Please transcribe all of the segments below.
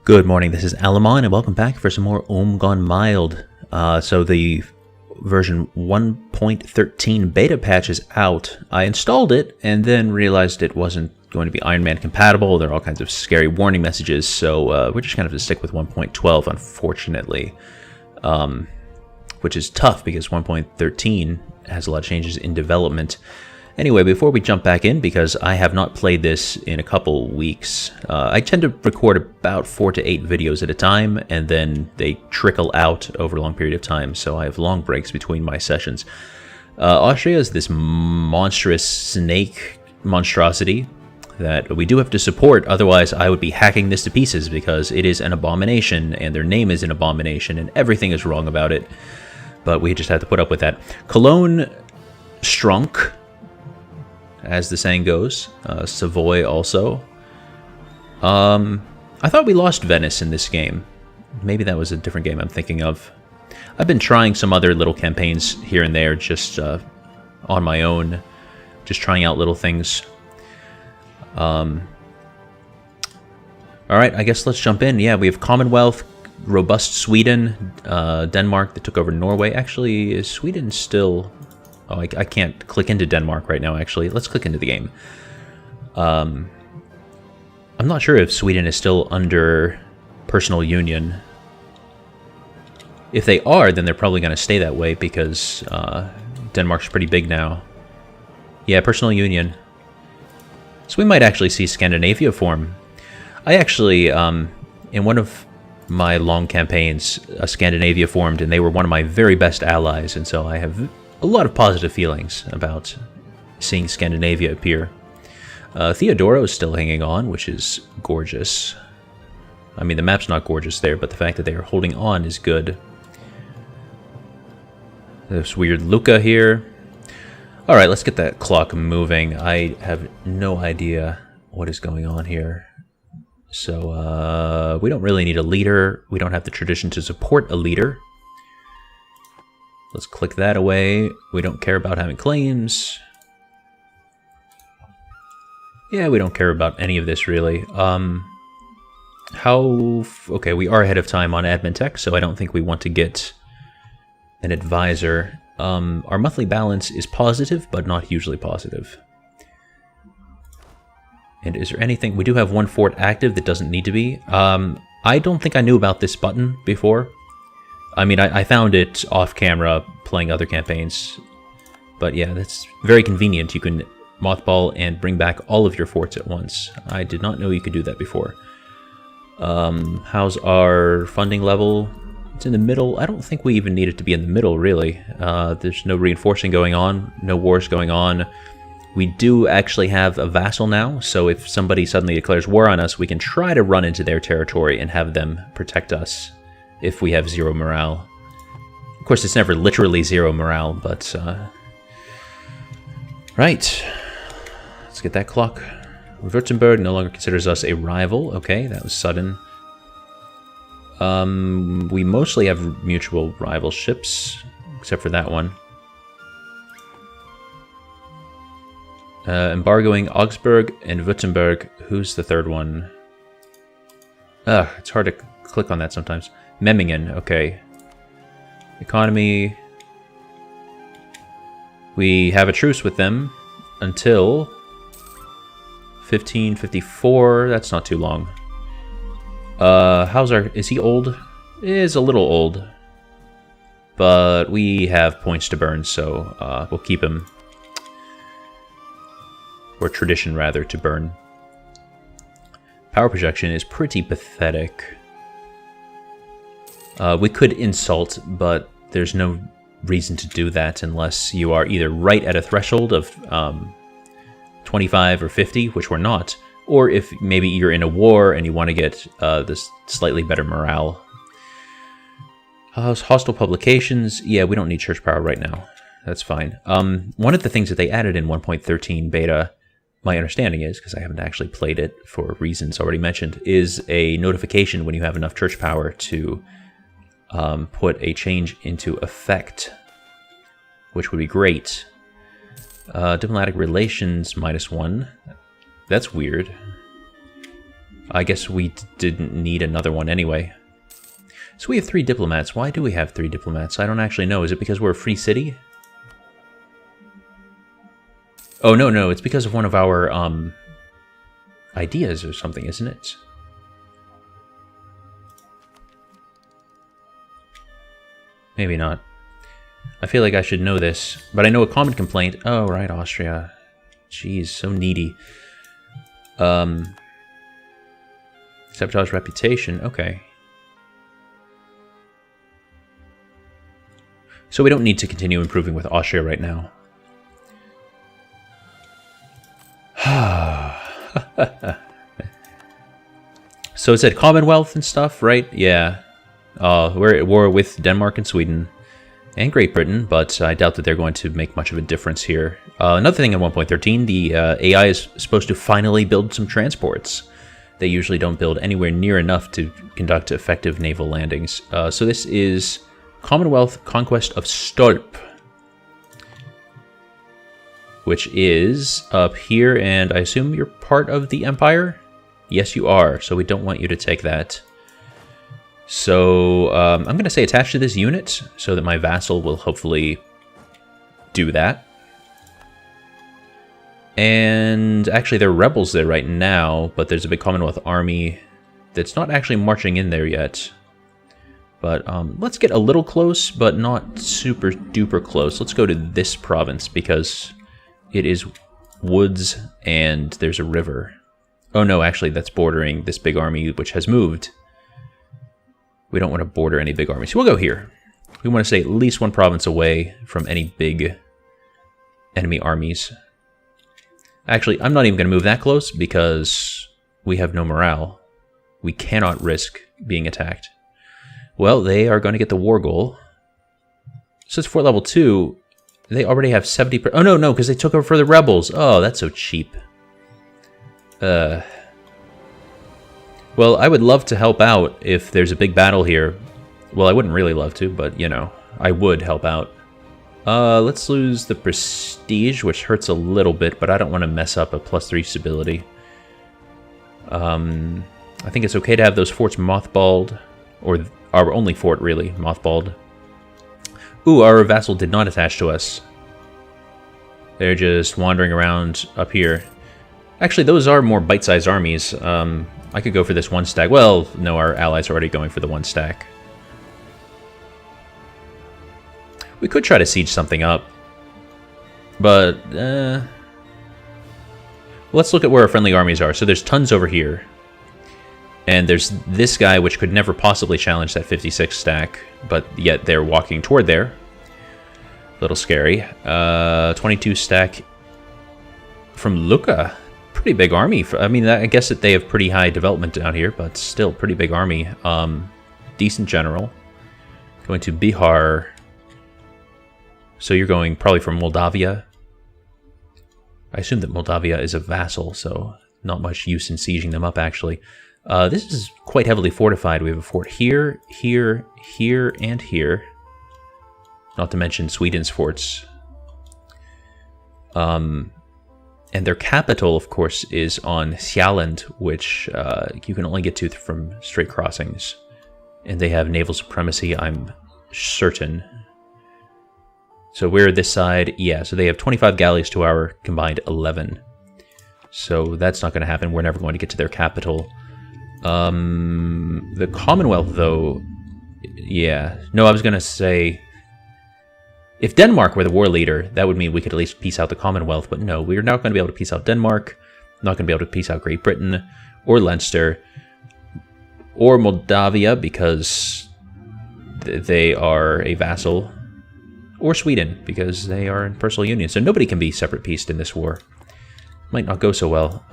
Good morning, this is Alamon, and welcome back for some more Ulm Gone Mild. So the version 1.13 beta patch is out. I installed it, and then realized it wasn't going to be Iron Man compatible. There are all kinds of scary warning messages, so we're just kind of to stick with 1.12, unfortunately. Which is tough, because 1.13 has a lot of changes in development. Anyway, before we jump back in, because I have not played this in a couple weeks, I tend to record about 4 to 8 videos at a time, and then they trickle out over a long period of time, so I have long breaks between my sessions. Austria is this monstrous snake monstrosity that we do have to support, otherwise I would be hacking this to pieces, because it is an abomination, and their name is an abomination, and everything is wrong about it. But we just have to put up with that. Cologne Strunk, as the saying goes. Savoy also. I thought we lost Venice in this game. Maybe that was a different game I'm thinking of. I've been trying some other little campaigns here and there, just on my own. Just trying out little things. Alright, I guess let's jump in. Yeah, we have Commonwealth, robust Sweden, Denmark that took over Norway. Actually, is Sweden still... Oh, I can't click into Denmark right now, actually. Let's click into the game. I'm not sure if Sweden is still under personal union. If they are, then they're probably going to stay that way, because Denmark's pretty big now. Yeah, personal union. So we might actually see Scandinavia form. I actually, in one of my long campaigns, Scandinavia formed, and they were one of my very best allies, and so I have a lot of positive feelings about seeing Scandinavia appear. Theodoro is still hanging on, which is gorgeous. I mean, the map's not gorgeous there, but the fact that they are holding on is good. This weird Lucca here. Alright, let's get that clock moving. I have no idea what is going on here. So, we don't really need a leader. We don't have the tradition to support a leader. Let's click that away. We don't care about having claims. Yeah, we don't care about any of this, really. Okay, we are ahead of time on admin tech, so I don't think we want to get an advisor. Our monthly balance is positive, but not hugely positive. And is there anything... We do have one fort active that doesn't need to be. I don't think I knew about this button before. I mean, I found it off-camera playing other campaigns. But yeah, that's very convenient. You can mothball and bring back all of your forts at once. I did not know you could do that before. How's our funding level? It's in the middle. I don't think we even need it to be in the middle, really. There's no reinforcing going on, no wars going on. We do actually have a vassal now, so if somebody suddenly declares war on us, we can try to run into their territory and have them protect us. If we have 0 morale. Of course, it's never literally 0 morale, but... Right. Let's get that clock. Württemberg no longer considers us a rival. Okay, that was sudden. We mostly have mutual rival ships, except for that one. Embargoing Augsburg and Württemberg. Who's the third one? Ugh, it's hard to click on that sometimes. Memmingen, okay. Economy. We have a truce with them until 1554. That's not too long. How's our... Is he old? He is a little old. But we have points to burn, so we'll keep him. Or tradition, rather, to burn. Power projection is pretty pathetic. We could insult, but there's no reason to do that unless you are either right at a threshold of 25 or 50, which we're not, or if maybe you're in a war and you want to get this slightly better morale. Hostile publications, yeah, we don't need church power right now. That's fine. One of the things that they added in 1.13 beta, my understanding is, because I haven't actually played it for reasons already mentioned, is a notification when you have enough church power to put a change into effect, which would be great. Diplomatic relations -1. That's weird. I guess we didn't need another one anyway. So we have 3 diplomats. Why do we have 3 diplomats? I don't actually know. Is it because we're a free city? Oh, no, it's because of one of our, ideas or something, isn't it? Maybe not. I feel like I should know this, but I know a common complaint. Oh, right, Austria. Jeez, so needy. Sabotage reputation, okay. So we don't need to continue improving with Austria right now. So it said Commonwealth and stuff, right? Yeah. We're at war with Denmark and Sweden. And Great Britain, but I doubt that they're going to make much of a difference here. Another thing in 1.13, the AI is supposed to finally build some transports. They usually don't build anywhere near enough to conduct effective naval landings. So this is Commonwealth Conquest of STOLP, which is up here, and I assume you're part of the Empire? Yes, you are, so we don't want you to take that. So I'm going to say attach to this unit so that my vassal will hopefully do that. And actually there are rebels there right now, but there's a big Commonwealth army that's not actually marching in there yet. But let's get a little close, but not super duper close. Let's go to this province because it is woods and there's a river. Oh no, actually that's bordering this big army which has moved. We don't want to border any big armies. So we'll go here. We want to stay at least 1 province away from any big enemy armies. Actually, I'm not even going to move that close because we have no morale. We cannot risk being attacked. Well, they are going to get the war goal. So it's for level 2. They already have 70%. Oh, no, because they took over for the rebels. Oh, that's so cheap. Well, I would love to help out if there's a big battle here. Well, I wouldn't really love to, but, you know, I would help out. Let's lose the prestige, which hurts a little bit, but I don't want to mess up a +3 stability. I think it's okay to have those forts mothballed, or our only fort, really, mothballed. Ooh, our vassal did not attach to us. They're just wandering around up here. Actually, those are more bite-sized armies. I could go for this 1 stack. Well, no, our allies are already going for the 1 stack. We could try to siege something up. But, let's look at where our friendly armies are. So there's tons over here. And there's this guy, which could never possibly challenge that 56 stack. But yet they're walking toward there. A little scary. 22 stack from Lucca. Pretty big army. I mean, I guess that they have pretty high development down here, but still pretty big army. Decent general. Going to Bihar. So you're going probably from Moldavia. I assume that Moldavia is a vassal, so not much use in sieging them up, actually. This is quite heavily fortified. We have a fort here, here, here, and here. Not to mention Sweden's forts. And their capital, of course, is on Sjælland, which you can only get to from straight crossings. And they have naval supremacy, I'm certain. So we're this side. Yeah, so they have 25 galleys to our combined 11. So that's not going to happen. We're never going to get to their capital. The Commonwealth, though... Yeah. No, I was going to say... If Denmark were the war leader, that would mean we could at least peace out the Commonwealth, but no, we're not going to be able to peace out Denmark, not going to be able to peace out Great Britain, or Leinster, or Moldavia, because they are a vassal, or Sweden, because they are in personal union. So nobody can be separate peaced in this war. Might not go so well.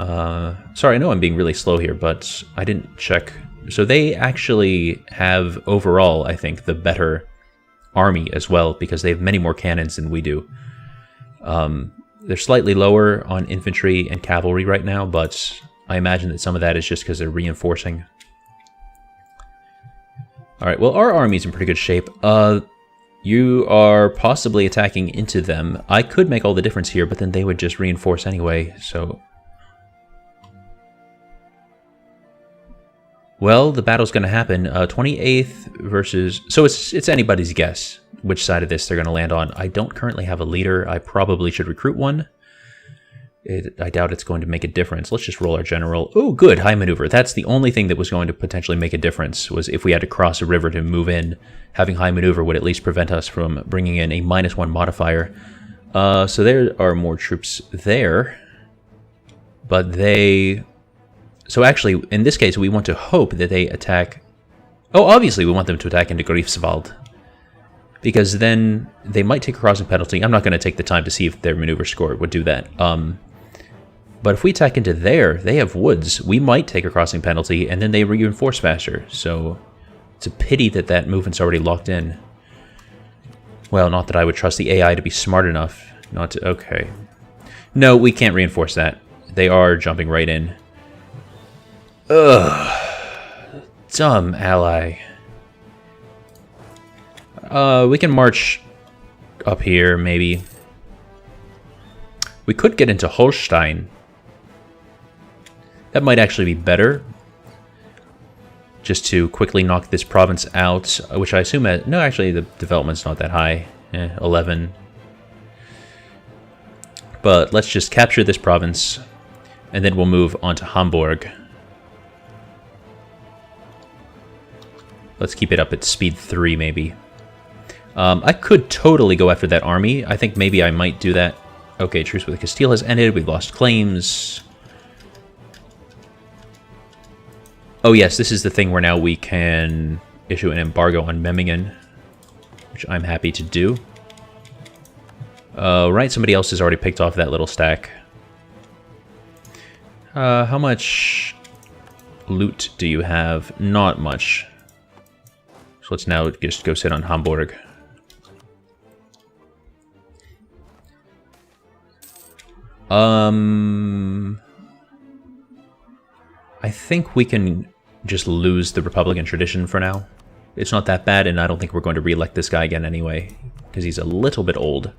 Sorry, I know I'm being really slow here, but I didn't check. So they actually have, overall, I think, the better army as well, because they have many more cannons than we do. They're slightly lower on infantry and cavalry right now, but I imagine that some of that is just because they're reinforcing. Alright, well, our army's in pretty good shape. You are possibly attacking into them. I could make all the difference here, but then they would just reinforce anyway, so... Well, the battle's going to happen. 28th versus... So it's anybody's guess which side of this they're going to land on. I don't currently have a leader. I probably should recruit one. I doubt it's going to make a difference. Let's just roll our general. Oh, good. High maneuver. That's the only thing that was going to potentially make a difference, was if we had to cross a river to move in. Having high maneuver would at least prevent us from bringing in a -1 modifier. So there are more troops there. But they... So actually, in this case, we want to hope that they attack... Oh, obviously we want them to attack into Greifswald. Because then they might take a crossing penalty. I'm not going to take the time to see if their maneuver score would do that. But if we attack into there, they have woods. We might take a crossing penalty, and then they reinforce faster. So it's a pity that that movement's already locked in. Well, not that I would trust the AI to be smart enough not to... Okay. No, we can't reinforce that. They are jumping right in. Ugh. Dumb ally. We can march up here, maybe. We could get into Holstein. That might actually be better. Just to quickly knock this province out, which I assume... No, actually, the development's not that high. 11. But let's just capture this province, and then we'll move on to Hamburg. Let's keep it up at speed 3, maybe. I could totally go after that army. I think maybe I might do that. Okay, truce with Castile has ended. We've lost claims. Oh yes, this is the thing where now we can issue an embargo on Memmingen, which I'm happy to do. Right, somebody else has already picked off that little stack. How much loot do you have? Not much. So let's now just go sit on Hamburg. I think we can just lose the Republican tradition for now. It's not that bad, and I don't think we're going to re-elect this guy again anyway, because he's a little bit old.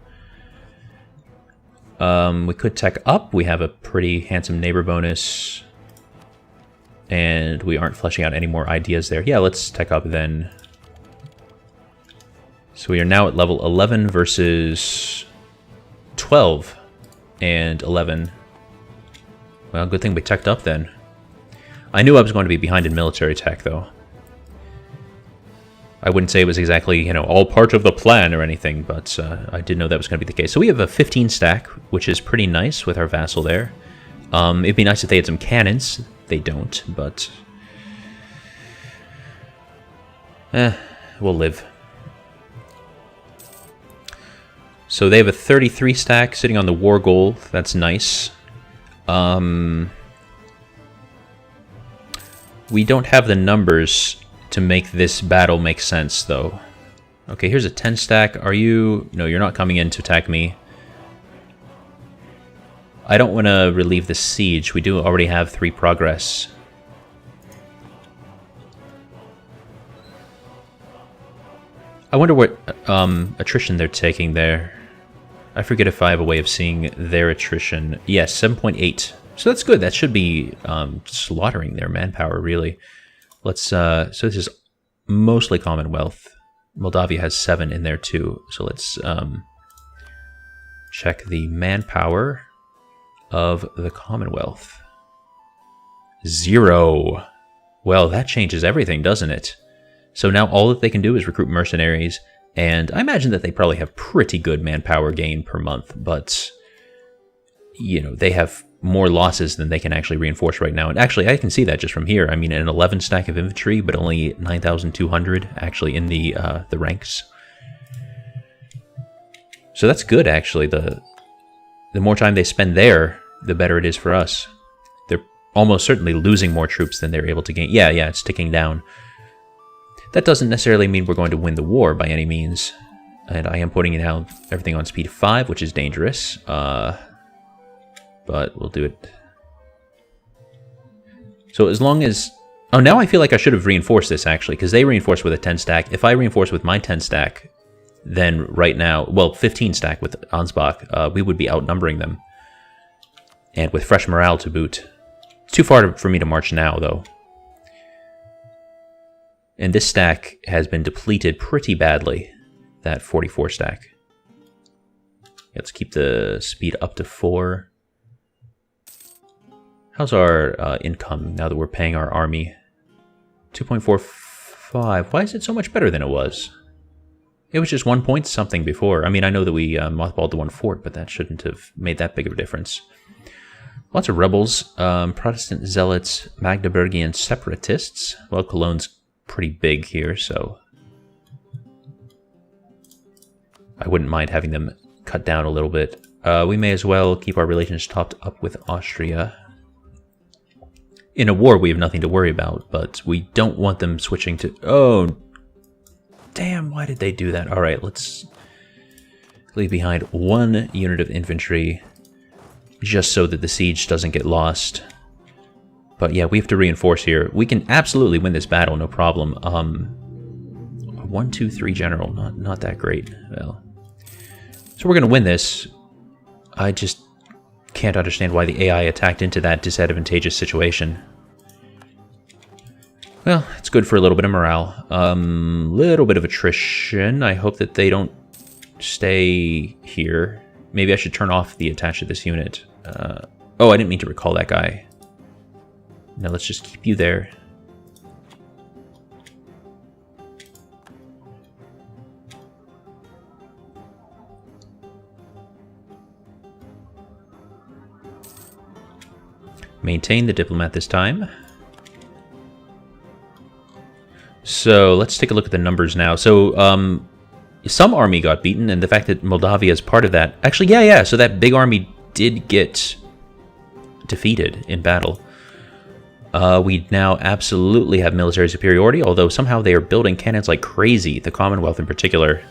We could tech up. We have a pretty handsome neighbor bonus. And we aren't fleshing out any more ideas there. Yeah, let's tech up then. So we are now at level 11 versus 12 and 11. Well, good thing we teched up then. I knew I was going to be behind in military tech, though. I wouldn't say it was exactly, you know, all part of the plan or anything, but I did know that was going to be the case. So we have a 15 stack, which is pretty nice with our vassal there. It'd be nice if they had some cannons. They don't, but... we'll live. So they have a 33 stack sitting on the war goal. That's nice. We don't have the numbers to make this battle make sense, though. Okay, here's a 10 stack. Are you... No, you're not coming in to attack me. I don't want to relieve the siege. We do already have 3 progress. I wonder what attrition they're taking there. I forget if I have a way of seeing their attrition. Yes, 7.8. So that's good. That should be slaughtering their manpower, really. Let's... so this is mostly Commonwealth. Moldavia has 7 in there, too. So let's check the manpower of the Commonwealth. 0. Well, that changes everything, doesn't it? So now all that they can do is recruit mercenaries, and I imagine that they probably have pretty good manpower gain per month, but, you know, they have more losses than they can actually reinforce right now. And actually, I can see that just from here. I mean, an 11 stack of infantry, but only 9,200 actually in the ranks. So that's good, actually. The more time they spend there, the better it is for us. They're almost certainly losing more troops than they're able to gain. Yeah, it's ticking down. That doesn't necessarily mean we're going to win the war by any means. And I am putting it out everything on speed 5, which is dangerous. But we'll do it. So as long as... Oh, now I feel like I should have reinforced this, actually, because they reinforced with a 10 stack. If I reinforce with my 10 stack, then right now... Well, 15 stack with Ansbach, we would be outnumbering them. And with fresh morale to boot. It's too far for me to march now, though. And this stack has been depleted pretty badly, that 44 stack. Let's keep the speed up to 4. How's our income now that we're paying our army? 2.45. Why is it so much better than it was? It was just 1 point something before. I mean, I know that we mothballed the one fort, but that shouldn't have made that big of a difference. Lots of rebels, Protestant zealots, Magdeburgian separatists. Well, Cologne's pretty big here, so I wouldn't mind having them cut down a little bit. We may as well keep our relations topped up with Austria. In a war, we have nothing to worry about, but we don't want them switching to... Oh, damn, why did they do that? All right, let's leave behind 1 unit of infantry just so that the siege doesn't get lost. But yeah, we have to reinforce here. We can absolutely win this battle, no problem. 1, 2, 3 general, not that great. Well, so we're going to win this. I just can't understand why the AI attacked into that disadvantageous situation. Well, it's good for a little bit of morale. Little bit of attrition. I hope that they don't stay here. Maybe I should turn off the attach to this unit. Oh, I didn't mean to recall that guy. No, let's just keep you there. Maintain the diplomat this time. So let's take a look at the numbers now. So some army got beaten, and the fact that Moldavia is part of that... Actually, yeah, so that big army did get defeated in battle. We now absolutely have military superiority, although somehow they are building cannons like crazy, the Commonwealth in particular.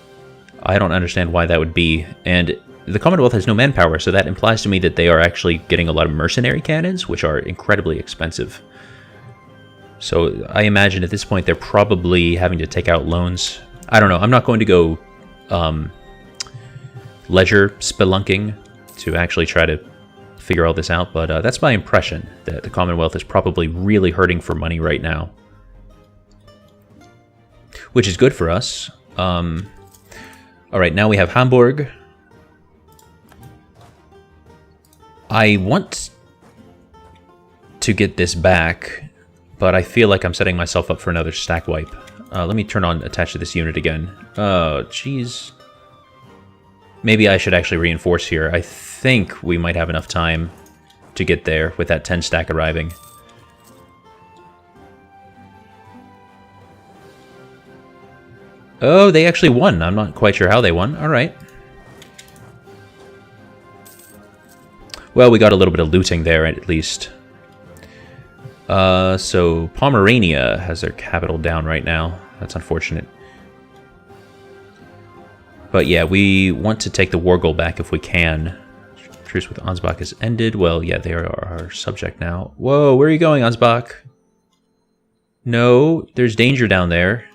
I don't understand why that would be, and the Commonwealth has no manpower, so that implies to me that they are actually getting a lot of mercenary cannons, which are incredibly expensive. So I imagine at this point they're probably having to take out loans. I don't know, I'm not going to go ledger spelunking to actually try to figure all this out, but that's my impression, that the Commonwealth is probably really hurting for money right now. Which is good for us. Alright, now we have Hamburg. I want to get this back, but I feel like I'm setting myself up for another stack wipe. Let me turn on attach to this unit again. Oh, jeez. Maybe I should actually reinforce here. I think we might have enough time to get there with that 10 stack arriving. Oh, they actually won. I'm not quite sure how they won. All right. Well, we got a little bit of looting there, at least. So Pomerania has their capital down right now. That's unfortunate. But yeah, we want to take the war goal back if we can. Truce with Ansbach has ended. Well, yeah, they are our subject now. Whoa, where are you going, Ansbach? No, there's danger down there.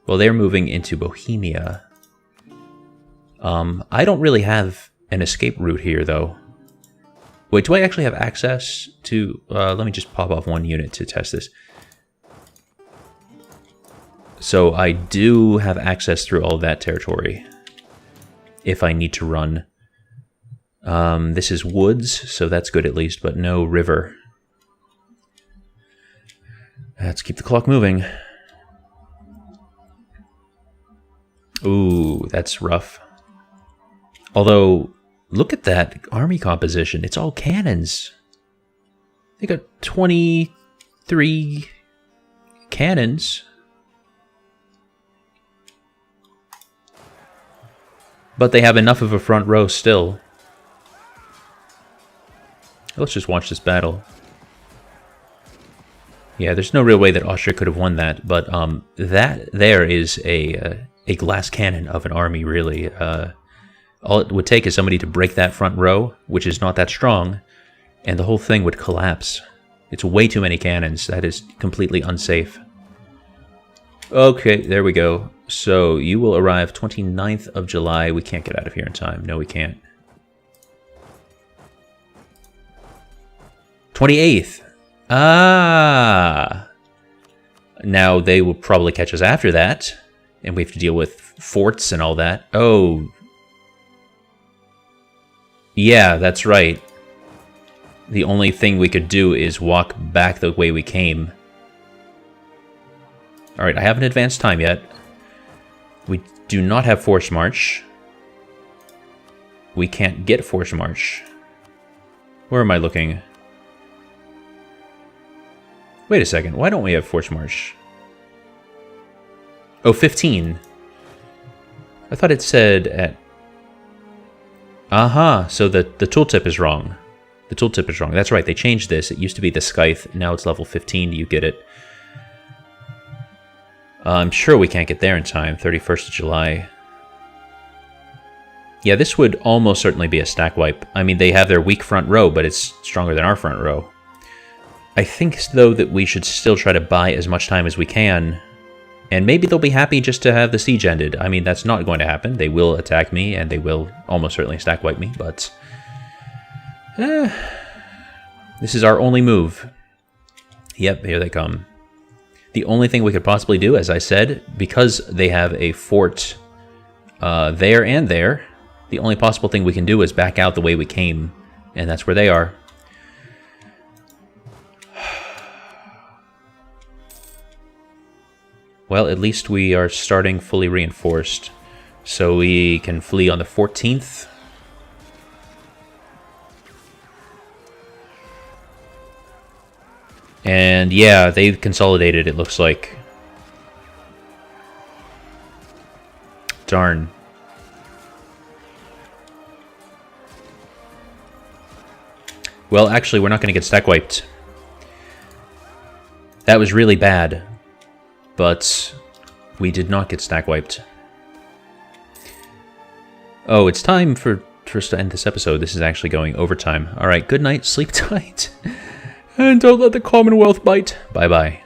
Well, they're moving into Bohemia. I don't really have an escape route here, though. Wait, do I actually have access to... let me just pop off one unit to test this. So I do have access through all of that territory if I need to run. This is woods, so that's good at least, but no river. Let's keep the clock moving. Ooh, that's rough. Although, look at that army composition. It's all cannons. They got 23 cannons. But they have enough of a front row still. Let's just watch this battle. Yeah, there's no real way that Austria could have won that, but that there is a glass cannon of an army, really. All it would take is somebody to break that front row, which is not that strong, and the whole thing would collapse. It's way too many cannons. That is completely unsafe. Okay, there we go. So you will arrive 29th of July. We can't get out of here in time. No, we can't. 28th. Ah. Now they will probably catch us after that, and we have to deal with forts and all that. Oh. Yeah, that's right. The only thing we could do is walk back the way we came. Alright, I haven't advanced time yet. We do not have Force March. We can't get Force March. Where am I looking? Wait a second, why don't we have Force March? Oh, 15. I thought it said at... Aha, so the tooltip is wrong. The tooltip is wrong. That's right, they changed this. It used to be the Scythe, now it's level 15, you get it. I'm sure we can't get there in time, 31st of July. Yeah, this would almost certainly be a stack wipe. I mean, they have their weak front row, but it's stronger than our front row. I think, though, that we should still try to buy as much time as we can. And maybe they'll be happy just to have the siege ended. I mean, that's not going to happen. They will attack me, and they will almost certainly stack wipe me, but... this is our only move. Yep, here they come. The only thing we could possibly do, as I said, because they have a fort there and there, the only possible thing we can do is back out the way we came, and that's where they are. Well, at least we are starting fully reinforced, so we can flee on the 14th. And yeah, they've consolidated, it looks like. Darn. Well, actually, we're not going to get stack wiped. That was really bad. But we did not get stack wiped. Oh, it's time for us to end this episode. This is actually going overtime. Alright, good night, sleep tight. And don't let the Commonwealth bite. Bye-bye.